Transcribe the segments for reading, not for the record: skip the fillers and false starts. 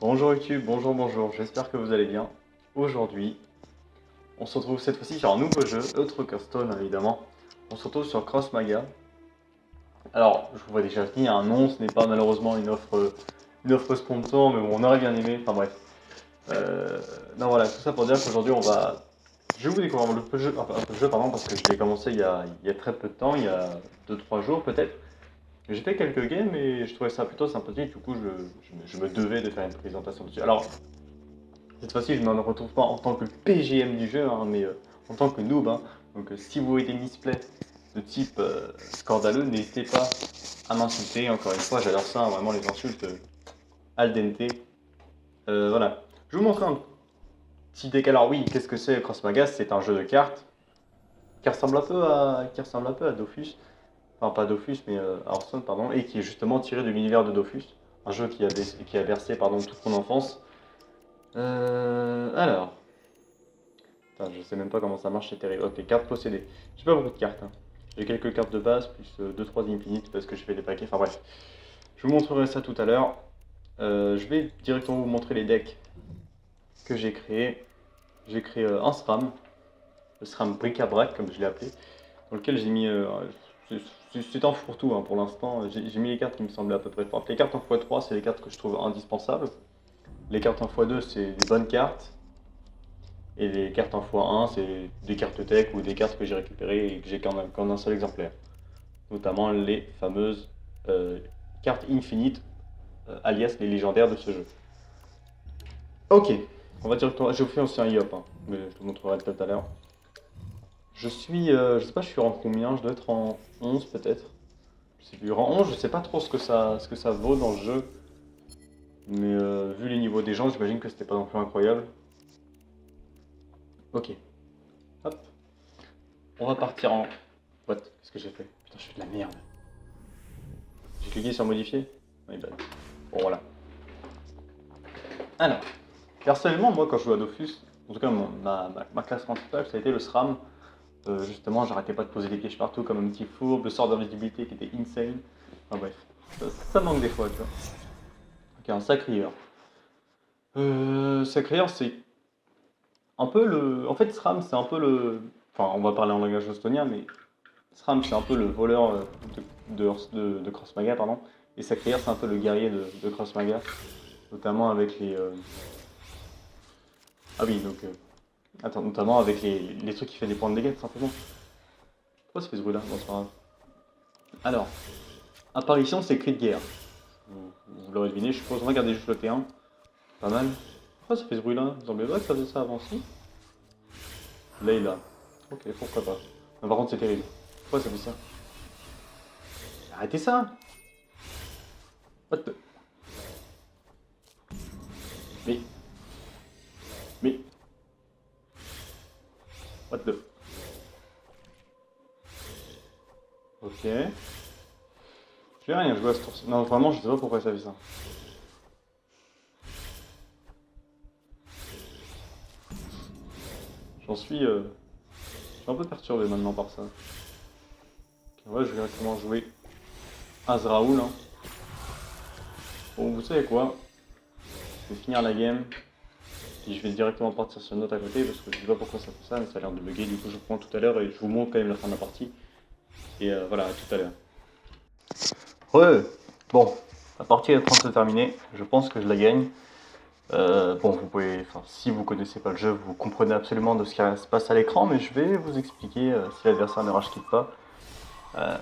Bonjour YouTube, bonjour, j'espère que vous allez bien. Aujourd'hui, on se retrouve cette fois-ci sur un nouveau jeu, autre Hearthstone évidemment. On se retrouve sur Cross Maga. Alors, je vous vois déjà venir, non, ce n'est pas malheureusement une offre sponsor, mais bon, on aurait bien aimé, enfin bref. Non voilà, tout ça pour dire qu'aujourd'hui je vais vous découvrir un peu le jeu, pardon, parce que je l'ai commencé il y a très peu de temps, il y a 2-3 jours peut-être. J'ai fait quelques games et je trouvais ça plutôt sympathique, du coup je me devais de faire une présentation dessus. Alors, cette fois-ci, je ne me retrouve pas en tant que PGM du jeu, hein, mais en tant que noob, hein. Donc si vous voyez des misplays de type scandaleux, n'hésitez pas à m'insulter. Encore une fois, j'adore ça, hein, vraiment les insultes al dente. Voilà. Je vais vous montrer un petit deck. Alors oui, qu'est-ce que c'est Cross Magas? C'est un jeu de cartes qui ressemble un peu à Dofus. Enfin, pas Dofus, mais Hearthstone, pardon, et qui est justement tiré de l'univers de Dofus. Un jeu qui a bercé toute mon enfance. Alors, putain, je sais même pas comment ça marche, c'est terrible. Ok, cartes possédées. J'ai pas beaucoup de cartes, hein. J'ai quelques cartes de base, plus 2-3 infinites parce que j'ai fait des paquets. Enfin bref, je vous montrerai ça tout à l'heure. Je vais directement vous montrer les decks que j'ai créés. J'ai créé un SRAM, le SRAM bric-à-brac comme je l'ai appelé, dans lequel j'ai mis. C'est un fourre-tout, hein, pour l'instant. J'ai mis les cartes qui me semblaient à peu près fortes. Les cartes en x3, c'est les cartes que je trouve indispensables. Les cartes en x2, c'est des bonnes cartes. Et les cartes en x1, c'est des cartes tech ou des cartes que j'ai récupérées et que j'ai qu'en un seul exemplaire. Notamment les fameuses cartes infinites, alias les légendaires de ce jeu. Ok, on va directement. Je vous fais aussi un IOP, hein, mais je vous montrerai tout à l'heure. Je sais pas, je suis en combien, je dois être en 11 peut-être. Je sais plus, en 11, je sais pas trop ce que ça vaut dans le jeu. Mais vu les niveaux des gens, j'imagine que c'était pas non plus incroyable. Ok, hop. On va partir en. What? Qu'est-ce que j'ai fait? Putain, je fais de la merde. J'ai cliqué sur modifier. Oui, bah, bon, voilà. Alors, personnellement, moi, quand je joue à Dofus, en tout cas, ma classe principale, ça a été le SRAM. Justement, j'arrêtais pas de poser des pièges partout comme un petit fourbe, le sort d'invisibilité qui était insane. Enfin bref, ça manque des fois, tu vois. Ok, un sacrieur. Sacrieur, c'est un peu le. En fait, SRAM, c'est un peu le. Enfin, on va parler en langage estonien, mais SRAM, c'est un peu le voleur de Cross Maga, pardon. Et Sacrière, c'est un peu le guerrier de Cross Maga, notamment avec les. Ah oui, donc. Attends, notamment avec les trucs qui fait des points de dégâts, tout simplement. Pourquoi ça fait ce bruit-là? Bon, c'est pas grave. Alors, apparition, c'est cri de guerre. Vous l'aurez deviné, je suppose. Regardez juste le T1. Pas mal. Pourquoi ça fait ce bruit-là? Vous semblez pas que ça faisait ça avant, si? Layla. Ok, pourquoi pas. Mais par contre, c'est terrible. Pourquoi ça fait ça? Arrêtez ça! What the... Mais. Mais. What the... Ok. Je vais rien jouer à ce tour. Non, vraiment, je sais pas pourquoi ça fait ça. Je suis un peu perturbé maintenant par ça. Ok, ouais, je vais directement jouer Azraoul, hein. Bon, vous savez quoi? Je vais finir la game. Puis je vais directement partir sur une note à côté parce que je sais pas pourquoi ça fait ça, mais ça a l'air de bugger. Du coup, je reprends tout à l'heure et je vous montre quand même la fin de la partie. Et voilà, à tout à l'heure. Ouais, bon, la partie est en train de se terminer. Je pense que je la gagne. Bon, vous pouvez, enfin, si vous connaissez pas le jeu, vous comprenez absolument de ce qui se passe à l'écran, mais je vais vous expliquer si l'adversaire ne rage quitte pas. Euh,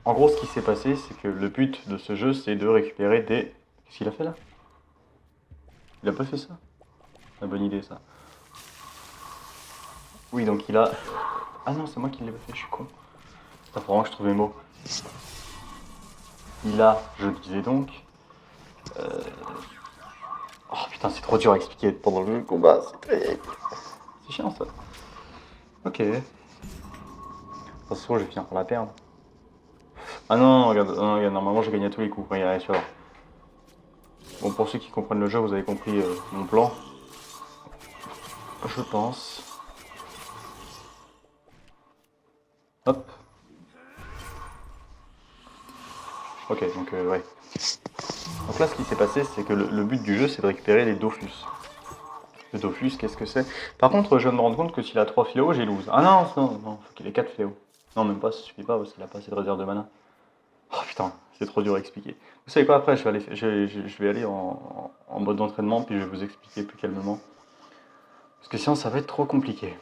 En gros, ce qui s'est passé, c'est que le but de ce jeu, c'est de récupérer des. Qu'est-ce qu'il a fait là? Il a pas fait ça? Une bonne idée ça. Oui, donc il a. Ah non, c'est moi qui l'ai pas fait, je suis con. Ça faut vraiment que je trouve mes mots. Il a, je le disais donc. euh, Oh putain, c'est trop dur à expliquer pendant le combat, c'est chiant ça. Ok. De toute façon, je vais finir par la perdre. Ah non, regarde, non, regarde, normalement j'ai gagné à tous les coups. Regarde, tu vois. Bon, pour ceux qui comprennent le jeu, vous avez compris mon plan. Je pense. Hop. Ok, donc ouais. Donc là, ce qui s'est passé, c'est que le but du jeu, c'est de récupérer les Dofus. Le Dofus, qu'est-ce que c'est? Par contre, je viens de me rendre compte que s'il a 3 fléaux, j'ai lose. Ah non, non, non, faut qu'il ait 4 fléaux. Non, même pas, ça suffit pas parce qu'il a pas assez de réserve de mana. Oh putain, c'est trop dur à expliquer. Vous savez quoi, après, je vais aller en mode d'entraînement, puis je vais vous expliquer plus calmement. Parce que sinon, ça va être trop compliqué.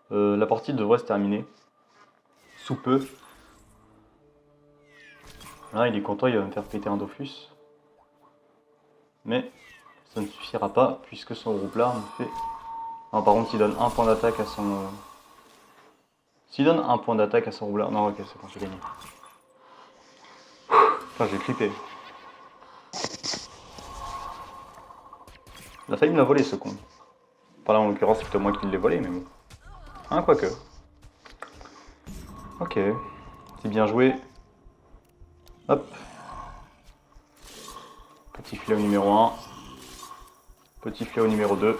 La partie devrait se terminer. Sous peu. Là, il est content, il va me faire péter un Dofus. Mais ça ne suffira pas, puisque son roublard me fait... Non, par contre, il donne un point d'attaque à son... S'il donne un point d'attaque à son roublard... Non, ok, c'est bon, j'ai gagné. Enfin, j'ai flippé. Il a failli me la voler, ce con. Enfin, là, en l'occurrence, c'est plutôt moi qui l'ai volé, mais bon. Hein, quoique. Ok. C'est bien joué. Hop. Petit fléau numéro 1. Petit fléau numéro 2.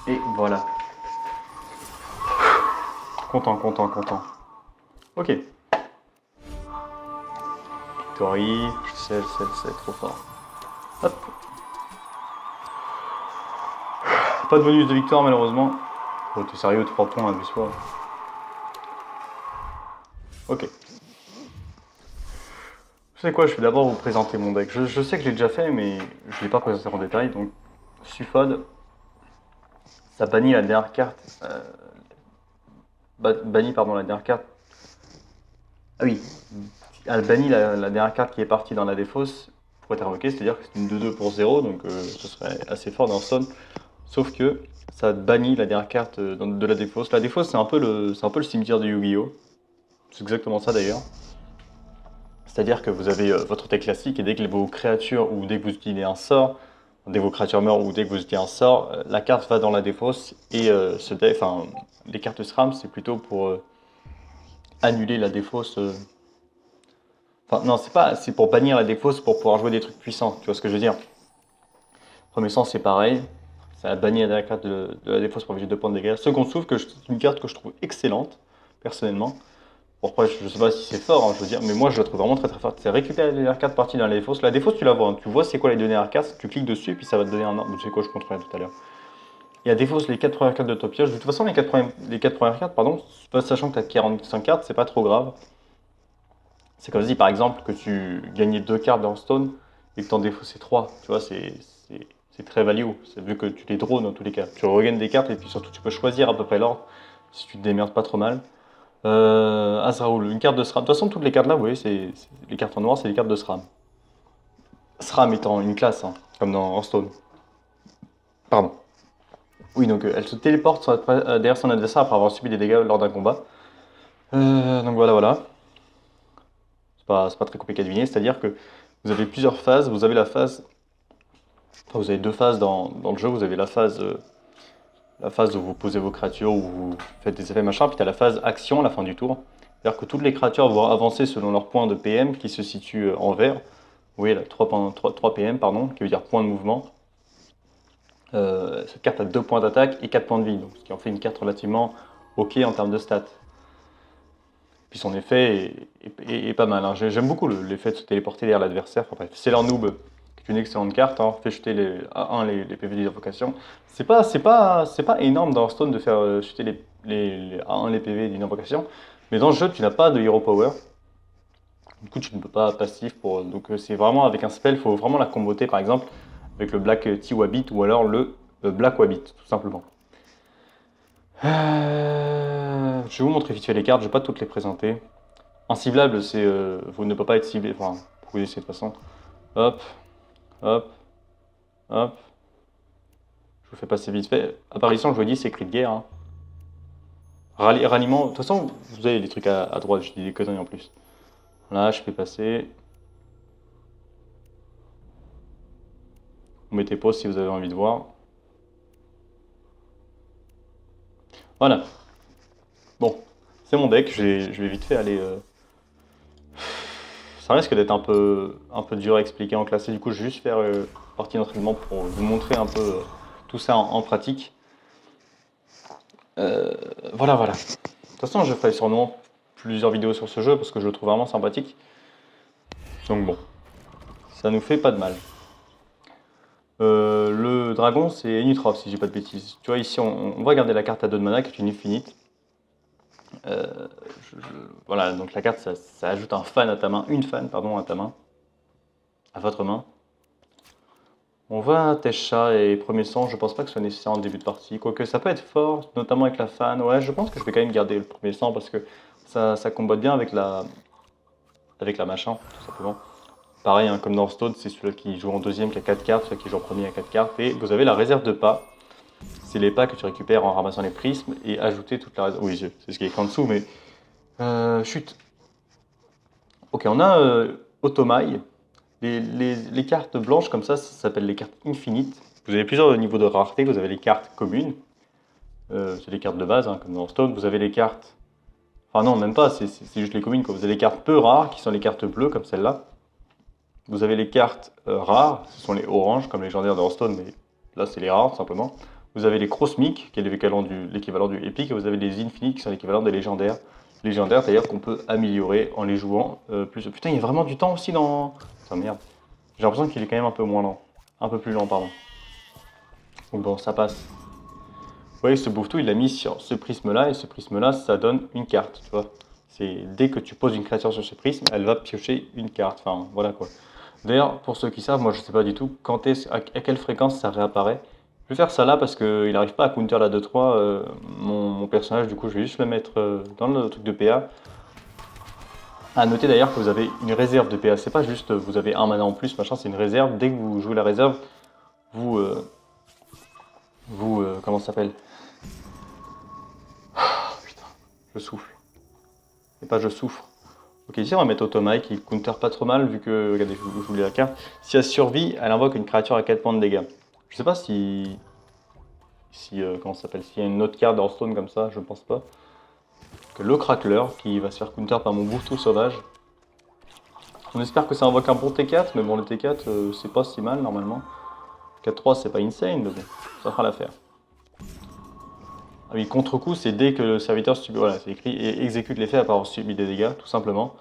Et voilà. Content, content, content. Ok. Victory. C'est trop fort. Hop. Pas de bonus de victoire, malheureusement. Oh, t'es sérieux, 3 points, abuse-toi. Ok. Vous savez quoi, je vais d'abord vous présenter mon deck. Je sais que j'ai déjà fait, mais je ne l'ai pas présenté en détail. Donc, Suffod, ça bannit la dernière carte. Bannit, pardon, la dernière carte. Ah oui, elle bannit la dernière carte qui est partie dans la défausse pour être invoquée, c'est-à-dire que c'est une 2-2 pour 0, donc ce serait assez fort dans Stone. Sauf que ça bannit la dernière carte de la défausse. La défausse, c'est un peu le cimetière de Yu-Gi-Oh! C'est exactement ça d'ailleurs. C'est-à-dire que vous avez votre deck classique et dès que vos créatures ou dès que vous utilisez un sort, dès que vos créatures meurent ou dès que vous utilisez un sort, la carte va dans la défausse et ce deck, enfin, les cartes SRAM, c'est plutôt pour annuler la défausse. Enfin, non, c'est pour bannir la défausse pour pouvoir jouer des trucs puissants, tu vois ce que je veux dire. Premier sens, c'est pareil, ça a banni la carte de la défausse pour éviter 2 points de dégâts. Second souffle, c'est une carte que je trouve excellente, personnellement. Bon, après, je sais pas si c'est fort, hein, je veux dire, mais moi je la trouve vraiment très très forte. C'est récupérer les R4 parties dans la défausse. La défausse, tu la vois, hein. Tu vois c'est quoi les données R4, tu cliques dessus et puis ça va te donner un ordre. Tu sais quoi, je contrôlais tout à l'heure. Il y a défausse les 4 premières cartes de top pioche. De toute façon, les 4 premières cartes, pardon, sachant que tu as 45 cartes, c'est pas trop grave. C'est comme si par exemple que tu gagnais 2 cartes dans Stone et que tu en défaussais 3. Tu vois, c'est très value. C'est vu que tu les drones dans tous les cas. Tu regagnes des cartes et puis surtout tu peux choisir à peu près l'ordre si tu te démerdes pas trop mal. Azraoul, une carte de SRAM. De toute façon, toutes les cartes là, vous voyez, les cartes en noir, c'est les cartes de SRAM. SRAM étant une classe, hein, comme dans Hearthstone. Pardon. Oui, donc elle se téléporte derrière son adversaire après avoir subi des dégâts lors d'un combat. Donc voilà, voilà. C'est pas très compliqué à deviner, c'est-à-dire que vous avez plusieurs phases. Vous avez la phase. Enfin, vous avez 2 phases dans le jeu. Vous avez la phase où vous posez vos créatures, où vous faites des effets machin, puis tu as la phase action à la fin du tour. C'est-à-dire que toutes les créatures vont avancer selon leur point de PM qui se situe en vert. Vous voyez là, 3 PM, pardon, qui veut dire point de mouvement. Cette carte a 2 points d'attaque et 4 points de vie, donc ce qui en fait une carte relativement ok en termes de stats. Puis son effet est pas mal, hein. J'aime beaucoup l'effet de se téléporter derrière l'adversaire. Enfin bref, c'est leur noob, qui est une excellente carte, hein. Fait chuter les PV des invocations. C'est pas énorme dans Hearthstone de faire chuter les A1 les PV d'une invocation, mais dans le jeu tu n'as pas de hero power. Du coup tu ne peux pas passif pour. Donc c'est vraiment avec un spell, il faut vraiment la comboter par exemple avec le Black T-Wabbit ou alors le Black Wabbit, tout simplement. Je vais vous montrer vite fait les cartes, je vais pas toutes les présenter. Inciblable, c'est vous ne peut pas être ciblé, enfin, pour vous essayer de toute façon. Hop, hop, hop. Je vous fais passer vite fait. Apparition, je vous dis, c'est cri de guerre, hein. Ralliement, de toute façon, vous avez des trucs à droite, je dis des conneries en plus. Là, je fais passer. Vous mettez pause si vous avez envie de voir. Voilà. Bon, c'est mon deck, je vais vite fait aller. Ça risque d'être un peu dur à expliquer en classe, et du coup, je vais juste faire partie d'entraînement pour vous montrer un peu tout ça en pratique. Voilà, voilà. De toute façon, je ferai sûrement plusieurs vidéos sur ce jeu parce que je le trouve vraiment sympathique. Donc bon. ça nous fait pas de mal. Le dragon, c'est Enutrof, si j'ai pas de bêtises. Tu vois, ici, on va garder la carte à 2 de mana, qui est une infinite. Euh, voilà, donc la carte, ça ajoute un fan à ta main, une fan, pardon, à ta main, à votre main. On va Tesha et premier sang, je pense pas que ce soit nécessaire en début de partie, quoique ça peut être fort, notamment avec la fan. Ouais, je pense que je vais quand même garder le premier sang parce que ça combote bien avec la machin, tout simplement. Pareil, hein, comme dans Hearthstone, c'est celui qui joue en deuxième qui a 4 cartes, celui qui joue en premier a 4 cartes. Et vous avez la réserve de pas. C'est les pas que tu récupères en ramassant les prismes et ajouter toute la réserve. Oui, c'est ce qui est écrit en dessous, mais... chut. Ok, on a Otomai. Les cartes blanches comme ça s'appelle les cartes infinites. Vous avez plusieurs niveaux de rareté. Vous avez les cartes communes. C'est les cartes de base, hein, comme dans Hearthstone. Vous avez les cartes... Enfin non, même pas, c'est juste les communes. Quoi. Vous avez les cartes peu rares, qui sont les cartes bleues, comme celle-là. Vous avez les cartes rares, ce sont les oranges, comme légendaires de Hearthstone, mais là c'est les rares, tout simplement. Vous avez les cosmiques, qui est l'équivalent du épique, et vous avez les infinites, qui sont l'équivalent des légendaires. Légendaires, d'ailleurs, qu'on peut améliorer en les jouant plus. Putain, il y a vraiment du temps aussi dans... Putain, merde. J'ai l'impression qu'il est quand même un peu moins lent. Un peu plus lent, pardon. Donc bon, ça passe. Vous voyez, ce Bouffe-Tout, il l'a mis sur ce prisme-là, et ce prisme-là, ça donne une carte, tu vois. Dès que tu poses une créature sur ce prisme, elle va piocher une carte. Enfin, voilà quoi. D'ailleurs, pour ceux qui savent, moi je sais pas du tout à quelle fréquence ça réapparaît. Je vais faire ça là parce qu'il n'arrive pas à counter la 2-3, mon personnage, du coup je vais juste le mettre dans le truc de PA. À noter d'ailleurs que vous avez une réserve de PA, c'est pas juste vous avez un mana en plus, machin, c'est une réserve. Dès que vous jouez la réserve, vous... comment ça s'appelle? Putain, je souffle. Et pas je souffre. Ok, ici on va mettre Otomai qui counter pas trop mal vu que, regardez, je vous lis la carte. Si elle survit, elle invoque une créature à 4 points de dégâts. Je sais pas si comment ça s'appelle, s'il y a une autre carte d'Hearthstone comme ça, je pense pas. Que le Crackler qui va se faire counter par mon Bouffe-Tout sauvage. On espère que ça invoque un bon T4, mais bon le T4 c'est pas si mal normalement. 4-3 c'est pas insane, mais bon, ça fera l'affaire. Ah oui, contre-coup, c'est dès que le serviteur subit, voilà, c'est écrit, et exécute l'effet après avoir subi des dégâts, tout simplement.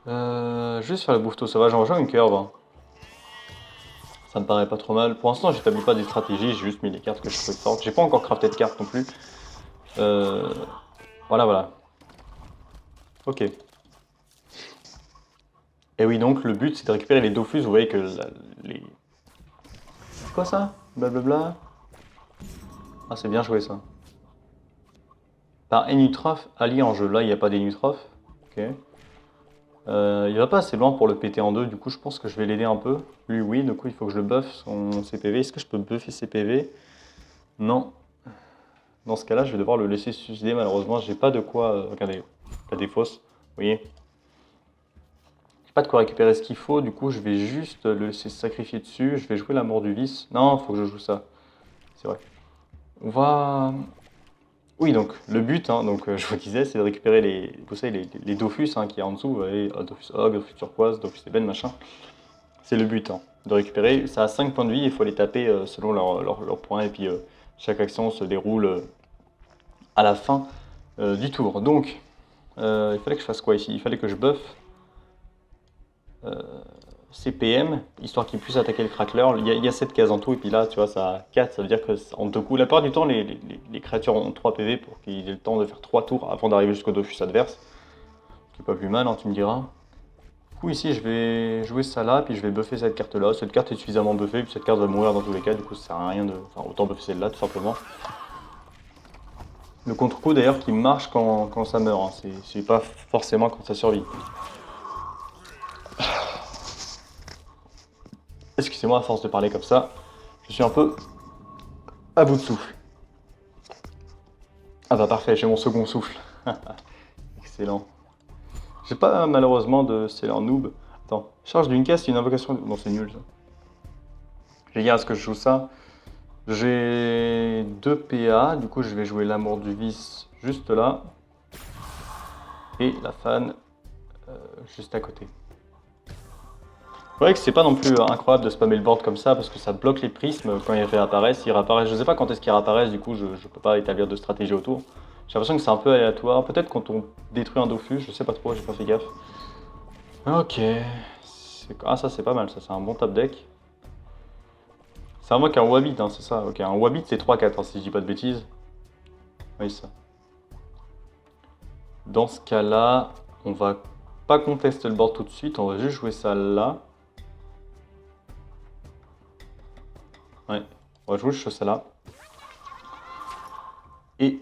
Juste faire le Bouffe-Tout sauvage, en jouant une curve. Hein. Ça me paraît pas trop mal. Pour l'instant, j'établis pas des stratégies, j'ai juste mis les cartes que je trouvais fortes. J'ai pas encore crafté de cartes non plus. Voilà. Ok. Et oui, donc, le but, c'est de récupérer les Dofus. Vous voyez que les... C'est quoi ça? Blablabla. Ah, c'est bien joué, ça. Par Enutrof allié en jeu. Là, il n'y a pas d'Enutrof. Ok. Il va pas assez loin pour le péter en deux, du coup je pense que je vais l'aider un peu. Lui oui, du coup il faut que je le buffe son CPV. Est-ce que je peux buffer ses PV? Non. Dans ce cas-là, je vais devoir le laisser suicider malheureusement. J'ai pas de quoi... regardez, la défausse, vous voyez. J'ai pas de quoi récupérer ce qu'il faut, du coup je vais juste le laisser se sacrifier dessus. Je vais jouer la mort du vice. Non, faut que je joue ça. C'est vrai. On va... Oui, donc le but, hein, donc, je vous disais, c'est de récupérer vous savez, les Dofus hein, qui est en dessous, vous voyez, Dofus Ogre, Dofus Turquoise, Dofus Ébène, machin. C'est le but, hein, de récupérer. Ça a 5 points de vie, il faut les taper selon leurs points, et puis chaque action se déroule à la fin du tour. Donc, il fallait que je fasse quoi ici? Il fallait que je buffe CPM, histoire qu'il puisse attaquer le crackler. Il y a 7 cases en tout, et puis là, tu vois, ça a 4, ça veut dire que en 2 coups, la plupart du temps, les créatures ont 3 PV pour qu'il ait le temps de faire 3 tours avant d'arriver jusqu'au Dofus adverse. Ce qui est pas plus mal, hein, tu me diras. Du coup, ici, je vais jouer ça là, puis je vais buffer cette carte-là. Cette carte est suffisamment buffée, puis cette carte va mourir dans tous les cas, du coup, ça sert à rien de... Enfin, autant buffer celle-là, tout simplement. Le contre-coup, d'ailleurs, qui marche quand ça meurt, hein. C'est pas forcément quand ça survit. Excusez-moi à force de parler comme ça, je suis un peu à bout de souffle. Ah bah parfait, j'ai mon second souffle. Excellent. J'ai pas malheureusement de Sailor Noob. Attends, charge d'une caisse, une invocation... Non c'est nul ça. J'ai gars, est-ce que je joue ça? J'ai 2 PA, du coup je vais jouer l'amour du vice juste là. Et la fan juste à côté. C'est vrai que c'est pas non plus incroyable de spammer le board comme ça parce que ça bloque les prismes quand ils réapparaissent. Ils réapparaissent, je sais pas quand est-ce qu'ils réapparaissent, du coup je peux pas établir de stratégie autour. J'ai l'impression que c'est un peu aléatoire. Peut-être quand on détruit un Dofus, je sais pas trop, j'ai pas fait gaffe. Ok, Ah, ça c'est pas mal, ça c'est un bon top deck. C'est un mock un Wabbit, hein, c'est ça. Ok, un Wabbit c'est 3-4, hein, si je dis pas de bêtises. Oui, ça. Dans ce cas-là, on va pas contester le board tout de suite, on va juste jouer ça là. Ouais, on va jouer ça là. Et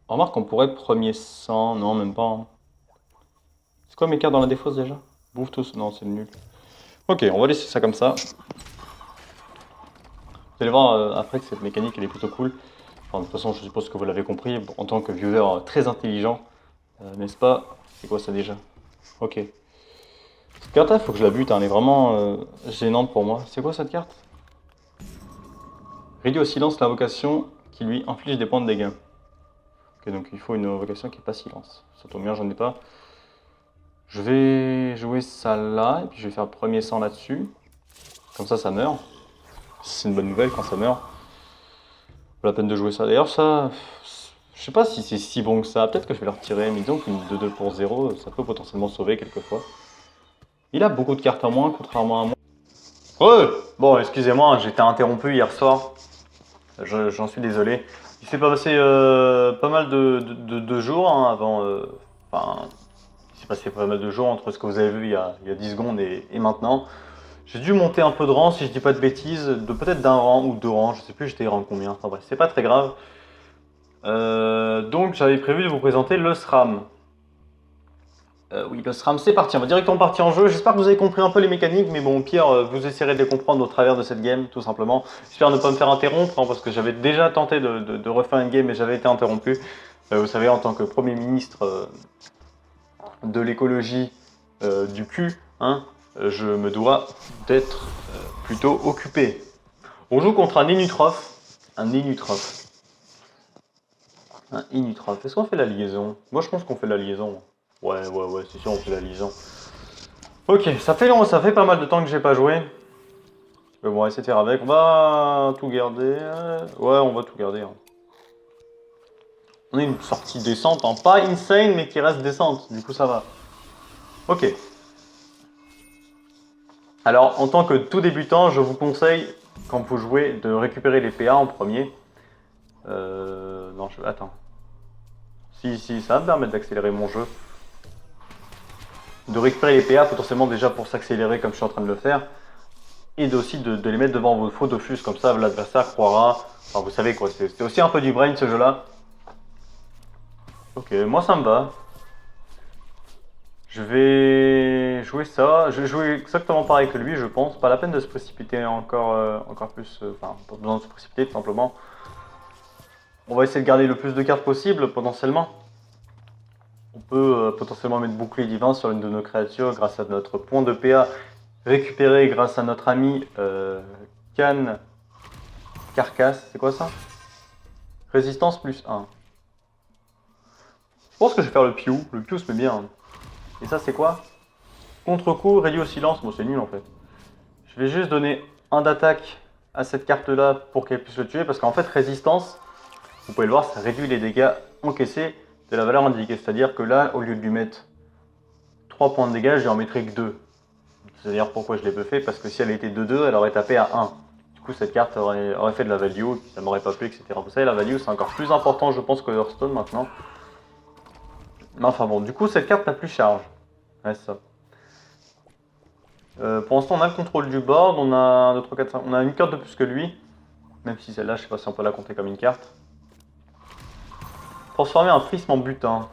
remarque, on pourrait premier 100, non, même pas. Hein. C'est quoi mes cartes dans la défausse déjà? Bouffe tous, non, c'est nul. Ok, on va laisser ça comme ça. Vous allez voir après que cette mécanique elle est plutôt cool. Enfin, de toute façon, je suppose que vous l'avez compris, en tant que viewer très intelligent, n'est-ce pas? C'est quoi ça déjà? Ok. Cette carte-là, il faut que je la bute, hein, elle est vraiment gênante pour moi. C'est quoi cette carte? Réduit au silence l'invocation qui lui inflige des points de dégâts. Ok, donc il faut une invocation qui n'est pas silence. Ça tombe bien, j'en ai pas. Je vais jouer ça là, et puis je vais faire premier 100 là-dessus. Comme ça meurt. C'est une bonne nouvelle quand ça meurt. Pas la peine de jouer ça. D'ailleurs, ça, je sais pas si c'est si bon que ça. Peut-être que je vais le retirer, mais disons qu'une 2-2 pour 0, ça peut potentiellement sauver quelquefois. Il a beaucoup de cartes en moins, contrairement à moi. Ouais. Bon, excusez-moi, j'étais interrompu hier soir. J'en suis désolé. Il s'est passé pas mal de jours hein, avant. Enfin, il s'est passé pas mal de jours entre ce que vous avez vu il y a 10 secondes et maintenant. J'ai dû monter un peu de rang, si je dis pas de bêtises, de peut-être d'un rang ou deux rangs, je sais plus j'étais rang combien. Enfin bref, c'est pas très grave. Donc j'avais prévu de vous présenter le SRAM. Oui, le SRAM, c'est parti, on va directement partir en jeu. J'espère que vous avez compris un peu les mécaniques, mais bon, au pire, vous essayerez de les comprendre au travers de cette game, tout simplement. J'espère ne pas me faire interrompre, hein, parce que j'avais déjà tenté de refaire une game et j'avais été interrompu. Vous savez, en tant que Premier ministre de l'écologie du cul, hein, je me dois d'être plutôt occupé. On joue contre un Inutroph. Un Inutroph. Un Inutroph. Est-ce qu'on fait la liaison? Moi, je pense qu'on fait la liaison. Ouais, c'est sûr, on fait la liaison. Ok, ça fait pas mal de temps que j'ai pas joué. Mais bon, on va essayer de faire avec. On va tout garder. Ouais, on va tout garder. Hein. On a une sortie décente, hein. Pas insane, mais qui reste décente. Du coup, ça va. Ok. Alors, en tant que tout débutant, je vous conseille, quand vous jouez, de récupérer les PA en premier. Non, attends. Si, ça va me permettre d'accélérer mon jeu. De récupérer les PA potentiellement déjà pour s'accélérer comme je suis en train de le faire. Et aussi de les mettre devant vos faux Dofus, comme ça l'adversaire croira. Enfin, vous savez quoi, c'est aussi un peu du brain ce jeu-là. Ok, moi ça me va. Je vais jouer ça. Je vais jouer exactement pareil que lui, je pense. Pas la peine de se précipiter encore plus. Enfin, pas besoin de se précipiter tout simplement. On va essayer de garder le plus de cartes possible potentiellement. On peut potentiellement mettre bouclier divin sur une de nos créatures grâce à notre point de PA récupéré grâce à notre ami Can Carcasse. C'est quoi ça? Résistance plus 1. Je pense que je vais faire le Pew. Le Pew se met bien. Et ça c'est quoi? Contre-coup, réduit au silence. Bon c'est nul en fait. Je vais juste donner un d'attaque à cette carte là pour qu'elle puisse le tuer. Parce qu'en fait résistance, vous pouvez le voir, ça réduit les dégâts encaissés de la valeur indiquée. C'est-à-dire que là, au lieu de lui mettre 3 points de dégâts, je lui en mettrai que 2. C'est-à-dire pourquoi je l'ai buffé, parce que si elle était 2-2, elle aurait tapé à 1. Du coup, cette carte aurait fait de la value, ça m'aurait pas plu, etc. Vous savez, la value, c'est encore plus important, je pense, que Hearthstone maintenant. Mais enfin bon, du coup, cette carte n'a plus charge. Ouais, c'est ça. Pour l'instant, on a le contrôle du board, on a 1, 2, 3, 4, 5. On a une carte de plus que lui. Même si celle-là, je sais pas si on peut la compter comme une carte. Transformer un prisme en butin.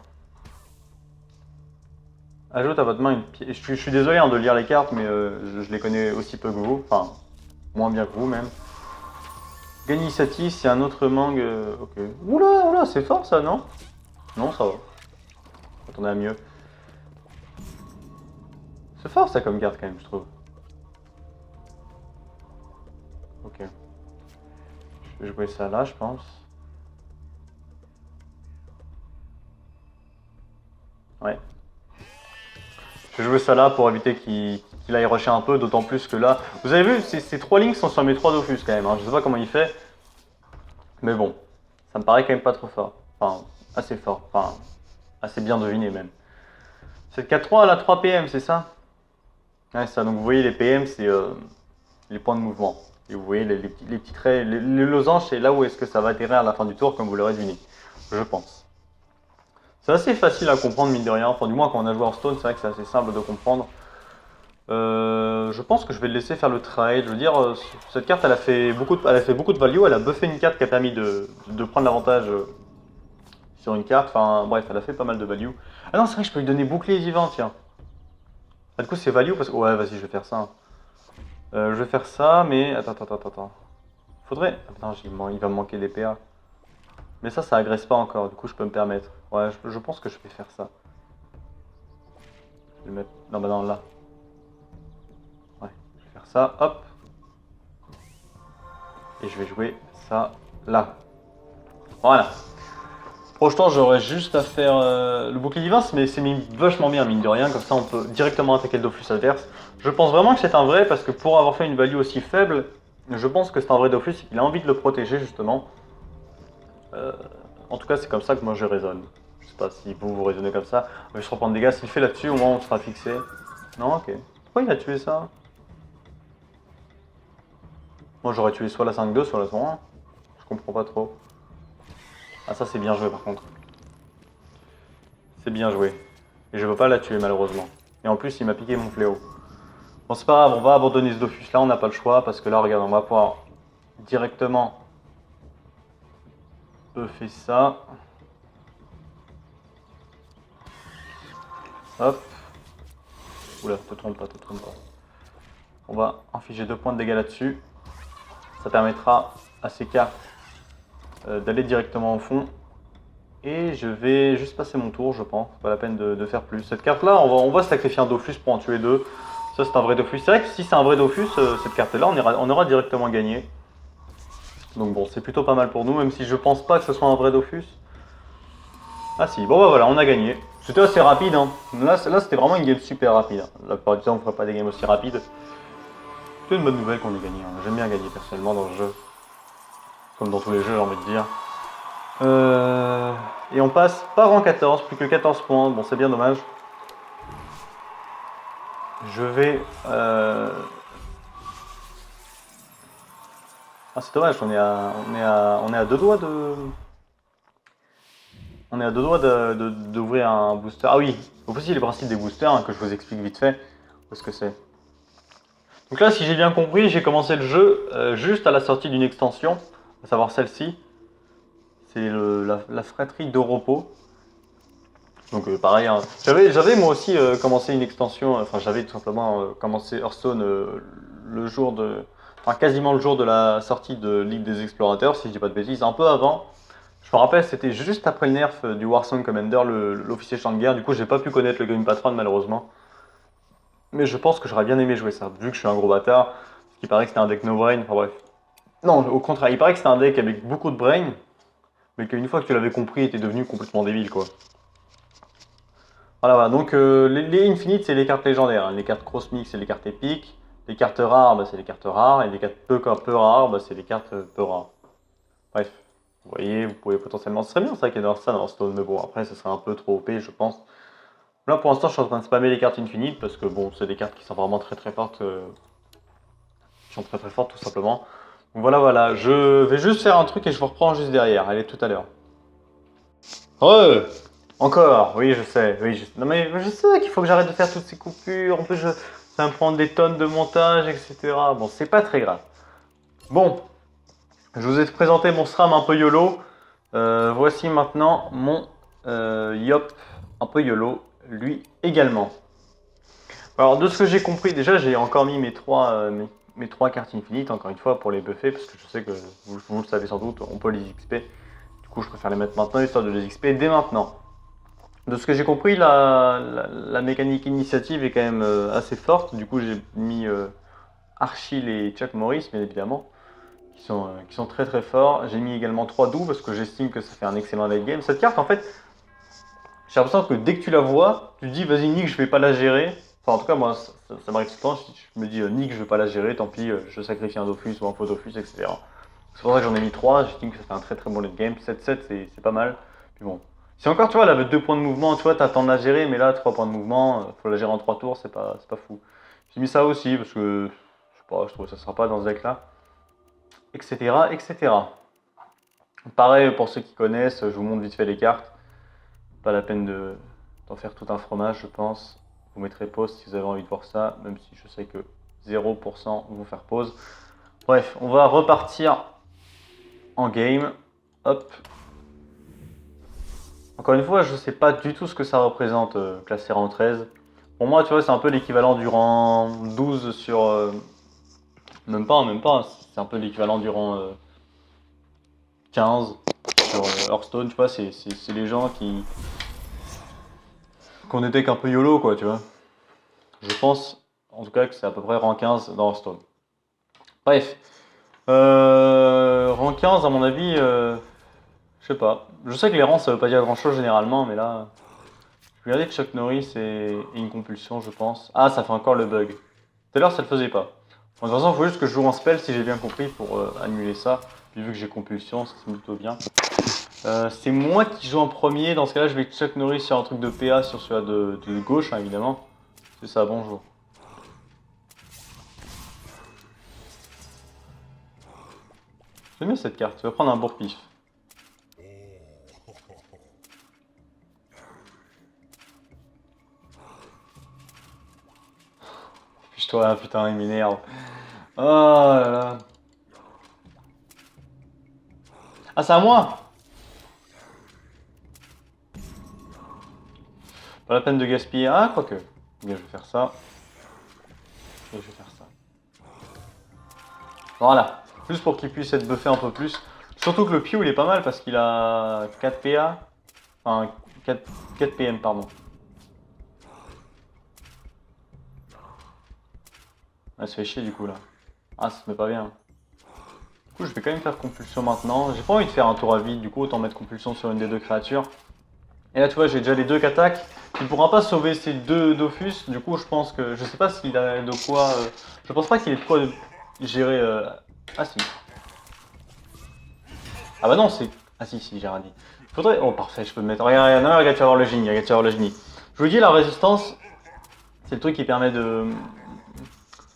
Ajoute à votre main une pièce. Je suis désolé hein, de lire les cartes, mais je les connais aussi peu que vous. Enfin, moins bien que vous même. Gagne initiative si un autre mangue. Ok. Oula, c'est fort ça, non? Non, ça va. Attendez à mieux. C'est fort ça comme carte quand même, je trouve. Ok. Je vais jouer ça là, je pense. Ouais. Je vais jouer ça là pour éviter qu'il aille rusher un peu, d'autant plus que là... Vous avez vu, ces 3 links sont sur mes 3 Dofus quand même. Hein. Je sais pas comment il fait. Mais bon, ça me paraît quand même pas trop fort. Enfin, assez fort. Enfin, assez bien deviné même. Cette 4-3 à la 3 PM, c'est ça? Ouais, ça, donc vous voyez les PM, c'est les points de mouvement. Et vous voyez les petits traits, les losanges, c'est là où est-ce que ça va atterrir à la fin du tour, comme vous l'aurez deviné, je pense. C'est assez facile à comprendre, mine de rien. Enfin, du moins, quand on a joué Hearthstone, c'est vrai que c'est assez simple de comprendre. Je pense que je vais le laisser faire le trade. Je veux dire, cette carte, elle a fait beaucoup de value. Elle a buffé une carte qui a permis de prendre l'avantage sur une carte. Enfin, bref, elle a fait pas mal de value. Ah non, c'est vrai que je peux lui donner bouclier vivant, tiens. Ah, du coup, c'est value parce que... Ouais, vas-y, je vais faire ça. Je vais faire ça, mais... Attends. Faudrait... Attends, il va me manquer des PA. Mais ça agresse pas encore. Du coup, je peux me permettre. Ouais, je pense que je vais faire ça. Je vais le mettre... Non, bah non, là. Ouais, je vais faire ça, hop. Et je vais jouer ça là. Voilà. Projetant, j'aurais juste à faire le bouclier divin, mais c'est mis vachement bien, mine de rien. Comme ça, on peut directement attaquer le Dofus adverse. Je pense vraiment que c'est un vrai, parce que pour avoir fait une value aussi faible, je pense que c'est un vrai Dofus et qu'il a envie de le protéger, justement. En tout cas, c'est comme ça que moi je raisonne. Je sais pas si vous raisonnez comme ça. Je vais se reprendre des dégâts. S'il fait là-dessus, au moins on sera fixé. Non, ok. Pourquoi il a tué ça? Moi j'aurais tué soit la 5-2, soit la 101. Je comprends pas trop. Ah, ça c'est bien joué par contre. C'est bien joué. Et je veux pas la tuer malheureusement. Et en plus, il m'a piqué mon fléau. Bon, c'est pas grave, on va abandonner ce Dofus là, on n'a pas le choix. Parce que là, regarde, on va pouvoir directement buffer ça. Hop. Oula, te trompe pas. On va infliger 2 points de dégâts là-dessus. Ça permettra à ces cartes d'aller directement au fond. Et je vais juste passer mon tour, je pense. Pas la peine de faire plus. Cette carte-là, on va sacrifier un Dofus pour en tuer 2. Ça, c'est un vrai Dofus. C'est vrai que si c'est un vrai Dofus, cette carte-là, on aura directement gagné. Donc bon, c'est plutôt pas mal pour nous, même si je pense pas que ce soit un vrai Dofus. Ah si, bon bah voilà, on a gagné. C'était assez rapide, hein. Là c'était vraiment une game super rapide. La plupart du temps, on ne ferait pas des games aussi rapides. C'est une bonne nouvelle qu'on ait gagné. Hein. J'aime bien gagner personnellement dans le jeu. Comme dans tous les jeux, j'ai envie de dire. Et on passe pas rang 14, plus que 14 points. Bon, c'est bien dommage. Je vais... Ah, c'est dommage, on est à 2 doigts de... On est à 2 doigts d'ouvrir un booster. Ah oui, faut aussi les principes des boosters, hein, que je vous explique vite fait. Où est-ce que c'est? Donc là, si j'ai bien compris, j'ai commencé le jeu juste à la sortie d'une extension, à savoir celle-ci. C'est la fratrie de repos. Donc pareil, hein. J'avais moi aussi commencé une extension, enfin j'avais tout simplement commencé Hearthstone le jour de... Enfin quasiment le jour de la sortie de Ligue des Explorateurs, si je dis pas de bêtises, un peu avant. Je me rappelle, c'était juste après le nerf du Warsong Commander, l'officier champ de guerre, du coup j'ai pas pu connaître le Game Patron malheureusement. Mais je pense que j'aurais bien aimé jouer ça, vu que je suis un gros bâtard, il paraît que c'était un deck no brain, enfin bref. Non, au contraire, il paraît que c'était un deck avec beaucoup de brain, mais qu'une fois que tu l'avais compris, il était devenu complètement débile quoi. Voilà, donc les Infinite, c'est les cartes légendaires. Hein. Les cartes Cross-Mix, c'est les cartes épiques. Les cartes rares, bah, c'est les cartes rares. Et les cartes peu rares, bah, c'est les cartes peu rares. Bref, vous voyez, vous pouvez potentiellement... Ce serait bien ça qu'il y ait ça dans Stone, mais bon, après, ce serait un peu trop OP, je pense. Là, pour l'instant, je suis en train de spammer les cartes Infinite, parce que bon, c'est des cartes qui sont vraiment très fortes. Qui sont très fortes, tout simplement. Donc voilà, je vais juste faire un truc et je vous reprends juste derrière. Allez, tout à l'heure. Ouais. Encore, oui, je sais, Non, mais je sais qu'il faut que j'arrête de faire toutes ces coupures. En plus, ça va me prendre des tonnes de montage, etc. Bon, c'est pas très grave. Bon, je vous ai présenté mon SRAM un peu YOLO. Voici maintenant mon YOP un peu YOLO, lui également. Alors, de ce que j'ai compris, déjà, j'ai encore mis mes trois cartes infinites, encore une fois, pour les buffer, parce que je sais que vous le savez sans doute, on peut les XP. Du coup, je préfère les mettre maintenant, histoire de les XP dès maintenant. De ce que j'ai compris, la mécanique initiative est quand même assez forte. Du coup, j'ai mis Archil et Chuck Morris, bien évidemment, qui sont très forts. J'ai mis également 3 doux parce que j'estime que ça fait un excellent late game. Cette carte, en fait, j'ai l'impression que dès que tu la vois, tu te dis vas-y Nick, je vais pas la gérer. Enfin, en tout cas, moi, ça m'arrive souvent. Je me dis Nick, je vais pas la gérer, tant pis, je sacrifie un Dofus ou un faux Dofus, etc. C'est pour ça que j'en ai mis 3. J'estime que ça fait un très bon late game. 7-7, c'est pas mal. Puis bon. Si encore, tu vois, elle avait 2 points de mouvement, tu vois, t'as le temps de la gérer, mais là, 3 points de mouvement, faut la gérer en 3 tours, c'est pas fou. J'ai mis ça aussi parce que je sais pas, je trouve que ça sera pas dans ce deck là. Etc. etc. Pareil pour ceux qui connaissent, je vous montre vite fait les cartes. Pas la peine d'en faire tout un fromage, je pense. Vous mettrez pause si vous avez envie de voir ça, même si je sais que 0% vont faire pause. Bref, on va repartir en game. Hop. Encore une fois, je sais pas du tout ce que ça représente, classé rang 13. Pour moi, tu vois, c'est un peu l'équivalent du rang 12 sur... même pas. C'est un peu l'équivalent du rang 15 sur Hearthstone, tu vois. C'est les gens qui qu'on était qu'un peu YOLO, quoi, tu vois. Je pense, en tout cas, que c'est à peu près rang 15 dans Hearthstone. Bref. Rang 15, à mon avis, je sais pas. Je sais que les rangs, ça veut pas dire grand chose généralement, mais là... Je vais regarder que Chuck Norris et une compulsion, je pense. Ah, ça fait encore le bug. Tout à l'heure, ça le faisait pas. De toute façon, il faut juste que je joue en spell, si j'ai bien compris, pour annuler ça. Puis vu que j'ai compulsion, ça c'est plutôt bien. C'est moi qui joue en premier. Dans ce cas-là, je vais Chuck Norris sur un truc de PA sur celui de gauche, hein, évidemment. C'est ça, bonjour. J'aime bien cette carte. Tu vas prendre un bourre-pif. Fiche-toi, putain, il m'énerve. Oh là là. Ah, c'est à moi! Pas la peine de gaspiller. Ah, quoique. Bien, je vais faire ça. Et je vais faire ça. Voilà. Juste pour qu'il puisse être buffé un peu plus. Surtout que le Pew, il est pas mal parce qu'il a 4 PA. Enfin, 4 PM, pardon. Ah, ça fait chier du coup là. Ah, ça se met pas bien. Du coup, je vais quand même faire compulsion maintenant. J'ai pas envie de faire un tour à vide, du coup, autant mettre compulsion sur une des deux créatures. Et là, tu vois, j'ai déjà les deux qui attaquent. Il pourra pas sauver ces deux Dofus. Du coup, je pense que. Je sais pas s'il a de quoi. Je pense pas qu'il ait de quoi gérer. Ah, si. Ah, bah non, c'est. Ah, si, j'ai rien dit. Faudrait. Oh, parfait, je peux le mettre. Regarde, non, regarde, tu vas voir le génie. Regarde, tu vas voir le génie. Je vous dis, la résistance, c'est le truc qui permet de.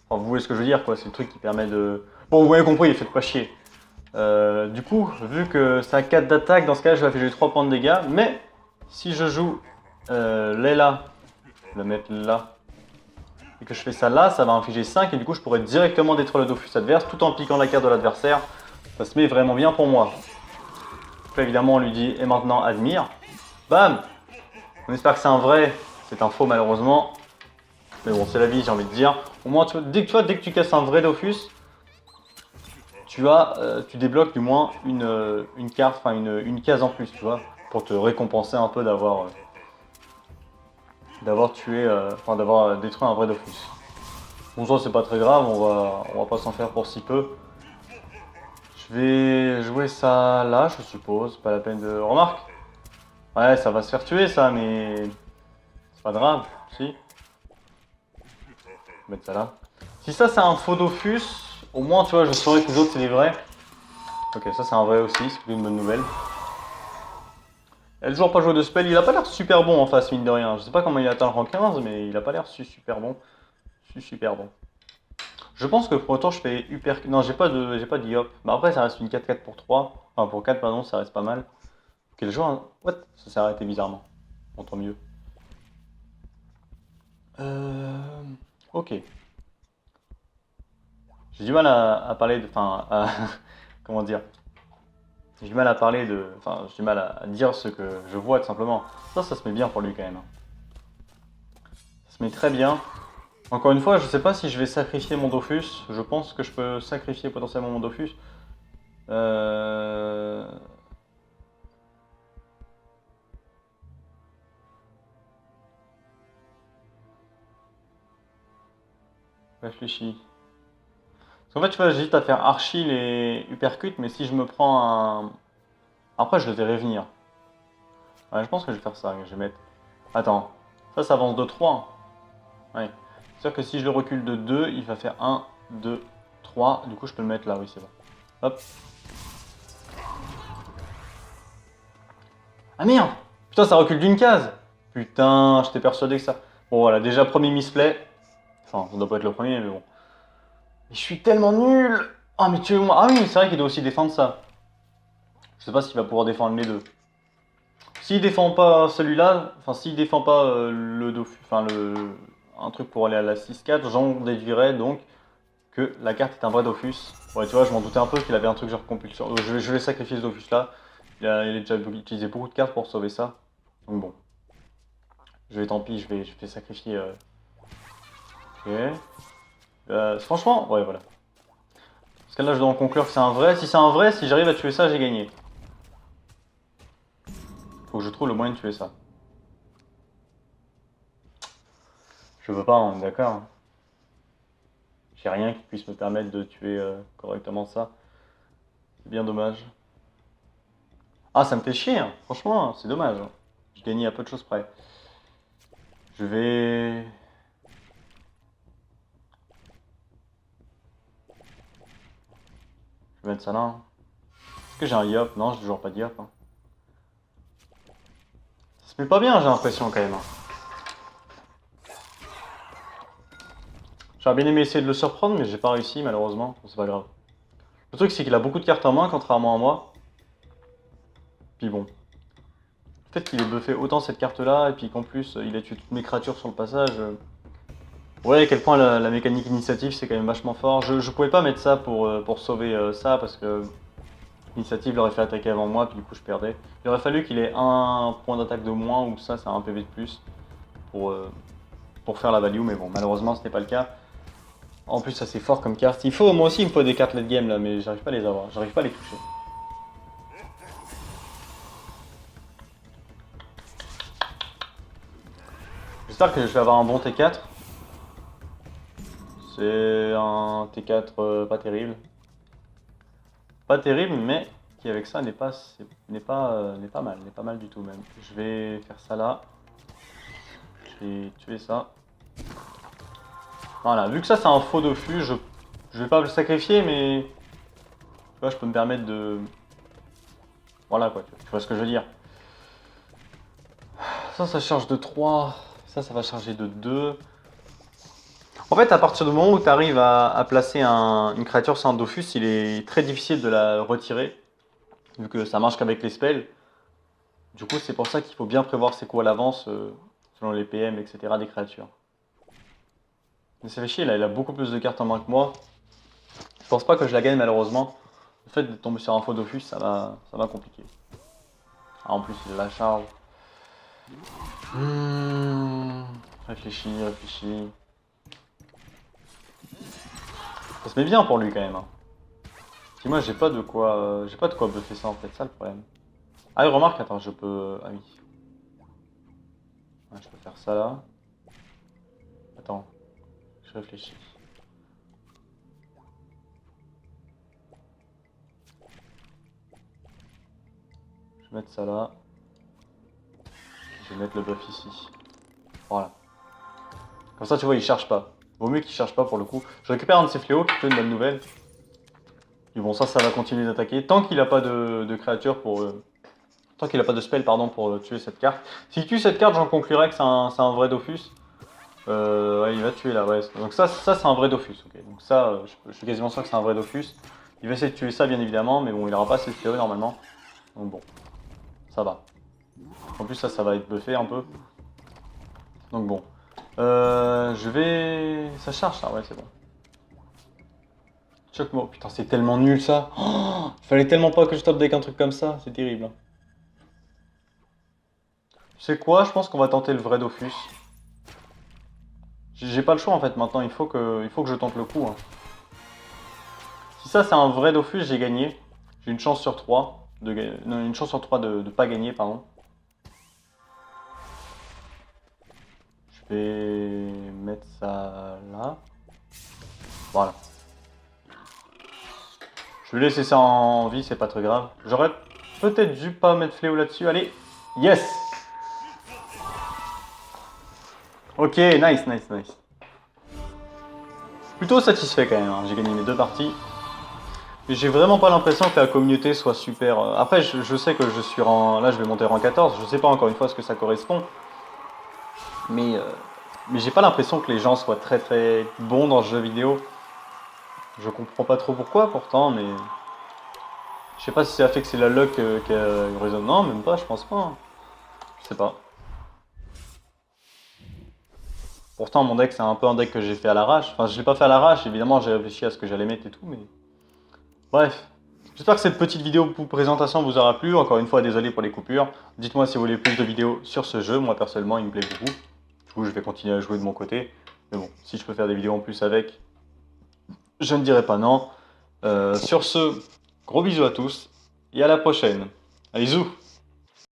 Enfin, vous voyez ce que je veux dire, quoi. C'est le truc qui permet de. Bon, vous avez compris, faites pas chier. Du coup, vu que c'est un 4 d'attaque, dans ce cas, je vais afficher 3 points de dégâts. Mais si je joue Layla, je vais le mettre là, et que je fais ça là, ça va infliger 5. Et du coup, je pourrais directement détruire le Dofus adverse tout en piquant la carte de l'adversaire. Ça se met vraiment bien pour moi. Donc là, évidemment, on lui dit et maintenant admire. Bam! On espère que c'est un vrai. C'est un faux, malheureusement. Mais bon, c'est la vie, j'ai envie de dire. Au moins, dès que tu casses un vrai Dofus, tu débloques du moins une carte, enfin une case en plus, tu vois, pour te récompenser un peu d'avoir tué, enfin d'avoir détruit un vrai Dofus. Bon, ça c'est pas très grave, on va pas s'en faire pour si peu. Je vais jouer ça là, je suppose, pas la peine de... Remarque. Ouais, ça va se faire tuer ça, mais c'est pas grave, si. Je vais mettre ça là. Si ça c'est un faux Dofus, au moins tu vois, je saurais que les autres c'est des vrais. Ok, ça c'est un vrai aussi, c'est plutôt une bonne nouvelle. Elle a toujours pas joué de spell, il a pas l'air super bon en face, mine de rien. Je sais pas comment il atteint le rang 15, mais il a pas l'air super bon. Super bon. Je pense que pour autant je fais hyper... Non, j'ai pas de Yop. Mais après, ça reste une 4-4 pour 3. Enfin, pour 4, pardon, ça reste pas mal. Quel joueur... Hein. What? Ça s'est arrêté bizarrement. Bon, tant mieux. Ok. J'ai du mal à parler de... Enfin, comment dire? J'ai du mal à parler de... Enfin, j'ai du mal à dire ce que je vois, tout simplement. Ça se met bien pour lui, quand même. Ça se met très bien. Encore une fois, je sais pas si je vais sacrifier mon Dofus. Je pense que je peux sacrifier potentiellement mon Dofus. Réfléchis. Parce qu'en fait, tu vois, j'hésite à faire Archil et Uppercut, mais si je me prends un... Après, je le verrai venir. Ouais, je pense que je vais faire ça. Je vais mettre... Attends. Ça avance de 3. Ouais. C'est-à-dire que si je le recule de 2, il va faire 1, 2, 3. Du coup, je peux le mettre là. Oui, c'est bon. Hop. Ah merde! Putain, ça recule d'une case! Putain, j'étais persuadé que ça... Bon, voilà. Déjà, premier misplay. Enfin, ça doit pas être le premier, mais bon. Mais je suis tellement nul. Ah, mais tu moi. Ah oui, c'est vrai qu'il doit aussi défendre ça. Je sais pas s'il va pouvoir défendre les deux. S'il défend pas celui-là, enfin s'il défend pas le Dofus, enfin un truc pour aller à la 6-4, j'en déduirais donc que la carte est un vrai Dofus. Ouais, tu vois, je m'en doutais un peu qu'il avait un truc genre compulsion. Donc, je vais sacrifier ce Dofus là. Il a déjà utilisé beaucoup de cartes pour sauver ça. Donc bon. Tant pis, je vais sacrifier. Ok. Franchement, ouais, voilà. Parce que là, je dois en conclure que c'est un vrai. Si c'est un vrai, si j'arrive à tuer ça, j'ai gagné. Faut que je trouve le moyen de tuer ça. Je veux pas, on est d'accord. Hein. J'ai rien qui puisse me permettre de tuer correctement ça. C'est bien dommage. Ah, ça me fait chier, hein. Franchement, c'est dommage. Hein. Je gagnais à peu de choses près. Je vais... Je vais mettre ça là. Hein. Est-ce que j'ai un Yop? Non, j'ai toujours pas de Yop. Hein. Ça se met pas bien, j'ai l'impression quand même. Hein. J'aurais bien aimé essayer de le surprendre, mais j'ai pas réussi malheureusement. C'est pas grave. Le truc, c'est qu'il a beaucoup de cartes en main, contrairement à moi. Puis bon. Le fait qu'il ait buffé autant cette carte-là, et puis qu'en plus, il a tué toutes mes créatures sur le passage. Vous voyez à quel point la mécanique initiative, c'est quand même vachement fort. Je pouvais pas mettre ça pour sauver ça, parce que l'initiative l'aurait fait attaquer avant moi, puis du coup, je perdais. Il aurait fallu qu'il ait un point d'attaque de moins, ou ça, c'est un PV de plus, pour faire la value, mais bon, malheureusement, ce n'est pas le cas. En plus, ça c'est fort comme carte. Moi aussi, il me faut des cartes late game là, mais j'arrive pas à les avoir. J'arrive pas à les toucher. J'espère que je vais avoir un bon T4. C'est un T4 pas terrible. Pas terrible, mais qui avec ça n'est pas mal. N'est pas mal du tout même. Je vais faire ça là. Je vais tuer ça. Voilà, vu que ça c'est un faux Dofus, je vais pas le sacrifier, mais tu vois, je peux me permettre de... Voilà quoi, tu vois ce que je veux dire. Ça charge de 3. Ça va charger de 2. En fait, à partir du moment où tu arrives à placer une créature sans Dofus, il est très difficile de la retirer, vu que ça marche qu'avec les spells. Du coup, c'est pour ça qu'il faut bien prévoir ses coups à l'avance, selon les PM, etc. des créatures. Mais ça fait chier, là, il a beaucoup plus de cartes en main que moi. Je pense pas que je la gagne, malheureusement. Le fait de tomber sur un faux Dofus, ça va compliquer. Ah, en plus, il la charge. Réfléchis. Ça se met bien pour lui quand même. Hein. Si moi j'ai pas de quoi buffer ça en fait, ça le problème. Ah, remarque, attends, je peux. Ah oui. Ouais, je peux faire ça là. Attends, je réfléchis. Je vais mettre ça là. Je vais mettre le buff ici. Voilà. Comme ça, tu vois, il charge pas. Vaut mieux qu'il charge pas pour le coup. Je récupère un de ses fléaux, qui est une bonne nouvelle. Et bon, ça va continuer d'attaquer. Tant qu'il a pas de créature pour. Tant qu'il a pas de spell, pardon, pour tuer cette carte. S'il tue cette carte, j'en conclurai que c'est un vrai Dofus. Ouais, il va tuer là, ouais. Donc ça c'est un vrai Dofus, ok. Donc ça, je suis quasiment sûr que c'est un vrai Dofus. Il va essayer de tuer ça, bien évidemment, mais bon, il aura pas assez de PO normalement. Donc bon, ça va. En plus, ça va être buffé un peu. Donc bon. Je vais... Ça charge, ça, ouais, c'est bon. Choque-moi. Putain, c'est tellement nul, ça. Oh, fallait tellement pas que je top deck un truc comme ça. C'est terrible. Tu sais quoi? Je pense qu'on va tenter le vrai Dofus. J'ai pas le choix, en fait, maintenant. Il faut que je tente le coup. Hein. Si ça, c'est un vrai Dofus, j'ai gagné. J'ai une chance sur 3 une chance sur 3 de pas gagner, pardon. Je vais mettre ça là. Voilà. Je vais laisser ça en vie, c'est pas très grave. J'aurais peut-être dû pas mettre fléau là-dessus. Allez, yes! Ok, nice. Plutôt satisfait quand même, hein. J'ai gagné mes 2 parties. Mais j'ai vraiment pas l'impression que la communauté soit super... Après, je sais que je suis en... Là, je vais monter en 14. Je sais pas encore une fois ce que ça correspond. Mais Mais j'ai pas l'impression que les gens soient très très bons dans ce jeu vidéo. Je comprends pas trop pourquoi pourtant, mais... Je sais pas si ça fait que c'est la luck qui résonne. Non, même pas, je pense pas, hein. Je sais pas. Pourtant, mon deck, c'est un peu un deck que j'ai fait à l'arrache. Enfin, je l'ai pas fait à l'arrache, évidemment, j'ai réfléchi à ce que j'allais mettre et tout, mais... Bref. J'espère que cette petite vidéo pour présentation vous aura plu. Encore une fois, désolé pour les coupures. Dites-moi si vous voulez plus de vidéos sur ce jeu. Moi, personnellement, il me plaît beaucoup. Du coup, je vais continuer à jouer de mon côté. Mais bon, si je peux faire des vidéos en plus avec, je ne dirai pas non. Sur ce, gros bisous à tous et à la prochaine. Allez, zou!